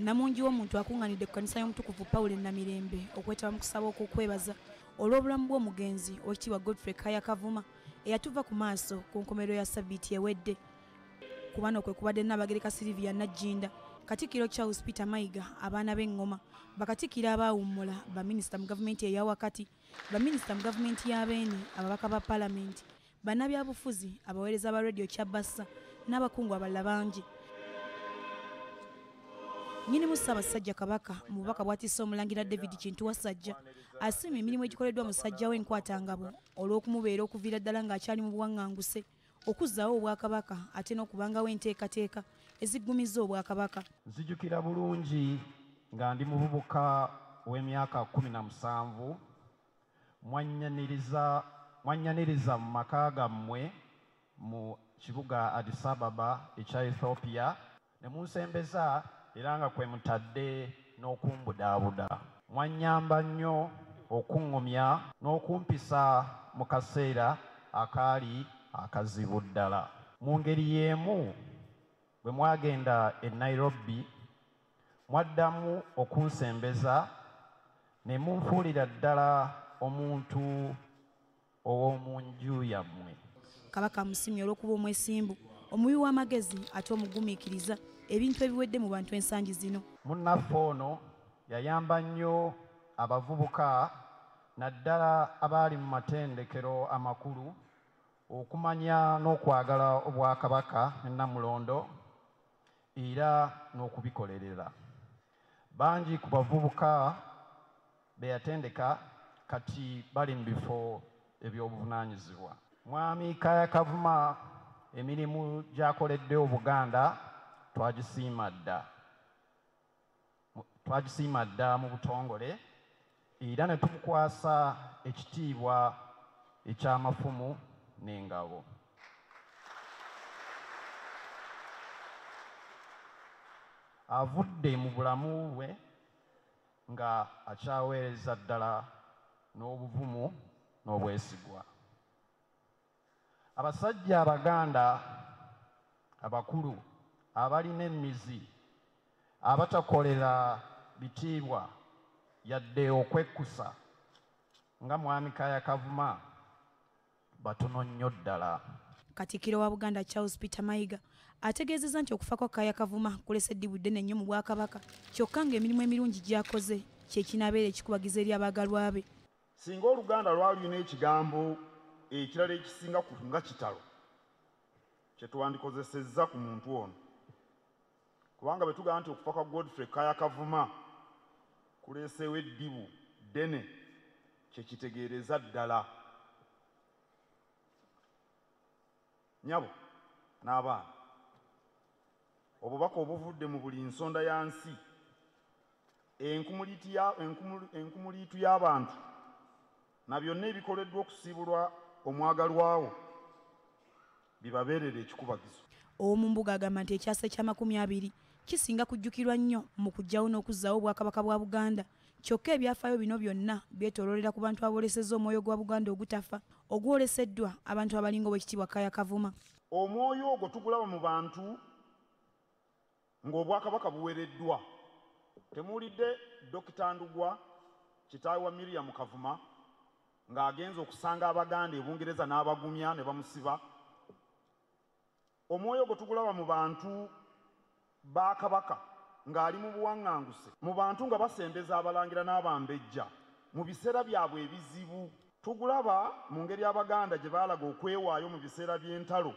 namungi w'omuntu akunganidde ku kanisa y'omutukuvu Pawulo Namirembe okwetaba mu kusaba okw'okwebaza olw'obulamu bw'omugenzi oweekitiibwa Godfrey Kaaya Kavuma eyatuva ku maaso ku nkomerero ya Ssabbiiti ewedde. Ku bano kwe kubadde Nnaabagereka Sylvia Najjinda, Katikkiro Charles Peter Mayiga, abaana b'engoma, bakatikkiro abaawummula, baminisita mu gavumenti eya wakati, baminisita mu gavumenti y'abeene, ababaka ba paalamenti, bannabyabufuzi, abaweereza ba radio Kyabassa n'abakungu abalala bangi. Nnyinimu Ssaabasajja Kabaka mu bubaka bw'atisse Omulangira David Kintu Wasajja asiimye emirimu egikoleddwa Musajja w'enkwatangabo olw'okumubeera okuviira ddala ng'akyali mu buwaŋŋanguse okuzzaawo obwakabaka ate n'okubangawo enteekateeka eziggumiza obwakabaka. Nzijukira bulungi nga ndi muvubuka w'emyaka 17 mwanyaniriza mu maka gammwe mu kibuga Addis Ababa ekya Ethiopia ne munsembeza era nga kwe mutadde n'okumbudaabuda. Mwannyamba nnyo okuŋŋumya n'okumpisa mu kaseera akaali akazibu ddala. Mu ngeri y'emu bwe mwagenda e Nairobi mwaddamu okunsembeza ne munfuulira ddala omuntu ow'omu nju yammwe. Kabaka Asiimye olw'okuba omwesimbu, omuwi w'amagezi ate omugumiikiriza ebintu ebiwedde mu bantu ensangi zino. Munnaffe ono yayamba nnyo abavubuka naddala abaali mu matendekero amakulu okumanya n'okwagala obwakabaka ennamulondo era n'okubikolerera. Bangi ku bavubuka be yatendeka kati bali mu bifo eby'obuvunaanyizibwa. Mwami Kaaya Kavuma emirimu gy'akoledde Obuganda twagisiima dda mu butongole era ne tumukwasa ekitiibwa eky'amafumu n'engabo. Avudde mu bulamu bwe nga akyaweereza ddala n'obuvumu n'obwesigwa. Abasajja Abaganda abakulu abalina emmizi abatakolera bitiibwa yadde okwekkusa nga mwami Kaaya Kavuma batono nnyo ddala. Katikkiro wa Buganda Charles Peter Mayiga ategeezezza nti okufa kwa Kaaya Kavuma kulese eddibu ddene nnyo mu Bwakabaka, kyokka ng'emirimu emirungi gy'akoze kye kinaabeera ekikubagiza eri abaagalwa be. Singa Oluganda lwalina ekigambo ekirala ekisinga nga kitalo kye twandikozesezza ku muntu ono, kubanga bwe tugamba nti okufa kwa Godfrey Kaaya Kavuma kuleeseewo eddibu ddene kye kitegeereza ddala. Nyabo n'abaana, obubaka obuvudde mu buli nsonda ya nsi, enkumuliitu y'abantu na byonna ebikoleddwa okusiibulwa omwagalwawo bibabeerera ekikubagizo. Omu mbuga agamba nti ekyasa ekya20 kisinga kujjukirwa nnyo mu kuggyawo n'okuzzaawo obwakabaka bwa Buganda, kyokka ebyafaayo bino byonna byetooloolera ku bantu aboolesezza omwoyo gwa Buganda ogutafa ogwoleseddwa abantu abalinga Oweekitiibwa Kaaya Kavuma. Omwoyo ogwo tugulaba mu bantu ng'obwakabaka buwereddwa. Temuwulidde Dr. Ndugwa kitaawe wa Miriam Kavuma ng'agenza okusanga Abaganda e Bungereza n'abagumya ne bamusiba. Omwoyo ogwo tugulaba mu bantu ba Kabaka ng'ali mu buwaŋŋanguse, mu bantu nga basembeza abalangira n'abambejja mu biseera byabwe ebizibu. Tugulaba mu ngeri Abaganda gye baalaga okwewaayo mu biseera by'entalo,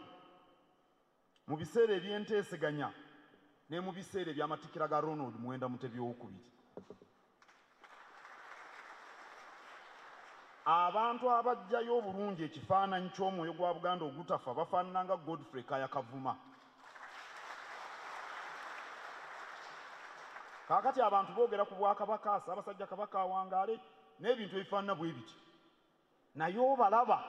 mu biseera eby'enteeseganya ne mu biseera eby'amatikkira ga Ronald Mwenda Mutebi II. Abantu abajjayo obulungi ekifaananyi ky'omwoyo gwa Buganda ogutafa bafaanana nga Godfrey Kaaya Kavuma. Kaakati abantu boogera ku Bwakabaka, Ssaabasajja Kabaka awangaale n'ebintu ebifaanana bwe biti, naye obalaba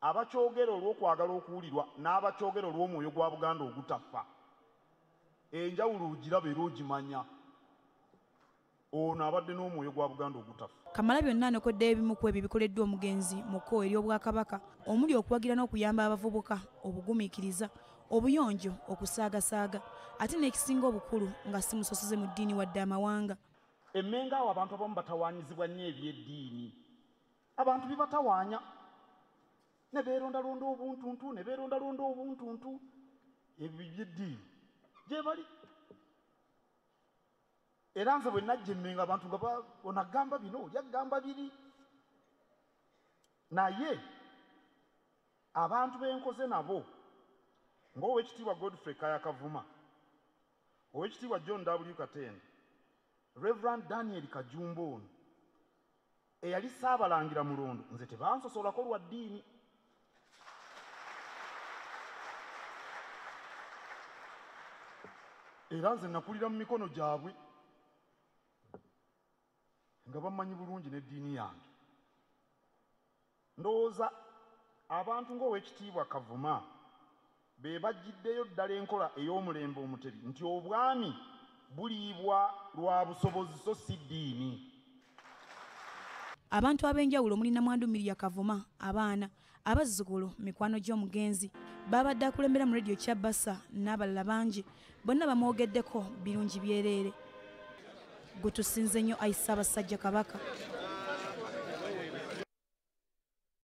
abakyogera olw'okwagala okuwulirwa n'abakyogera olw'omwoyo gwa Buganda ogutafa. Enjawulo ogiraba era ogimanya. Ono abadde n'omwoyo gwa Buganda ogutafa. Kamalabyonna anokoddeyo ebimu ku ebyo bikoleddwa omugenzi mu kkowe ery'Obwakabaka omuli okuwagira n'okuyamba abavubuka obugumiikiriza obuyonjo okusaagasaaga ate n'ekisinga obukulu nga si musosoze mu ddiini wadde amawanga. Emmenga awo abantu abamu batawaanyizibwa nnyo eby'eddiini. Abantu bibatawaanya ne beerondalonda obuntuntu ne beerondalonda obuntuntu ebyo by'eddiini gye bali. Era nze bwe najja Emmenga abantu nga onagamba bino oli agamba biri. Naye abantu benkoze nabo ng'Oweekitiibwa Godfrey Kaaya Kavuma, Oweekitiibwa John W. Katende, Reverend Daniel Kajumba ono eyali Ssaabalangira Mulondo, nze tebansosolako lwa ddiini. Era nze nakulira mu mikono gyabwe nga bamanyi bulungi n'eddiini yange. Ndowooza abantu ng'Oweekitiibwa Kavuma be bajjiddeyo ddala enkola ey'omulembe omutebi nti obwami buliibwa lwa busobozi so si ddiini. Abantu ab'enjawulo omuli Namwandu Mirya Kavuma, abaana, abazzukulu, mikwano gy'omugenzi babadde akulembera mu Radio Kyabasa n'abalala bangi bonna bamwogeddeko birungi byereere. Gwe tusinze nnyo Ssaabasajja Kabaka.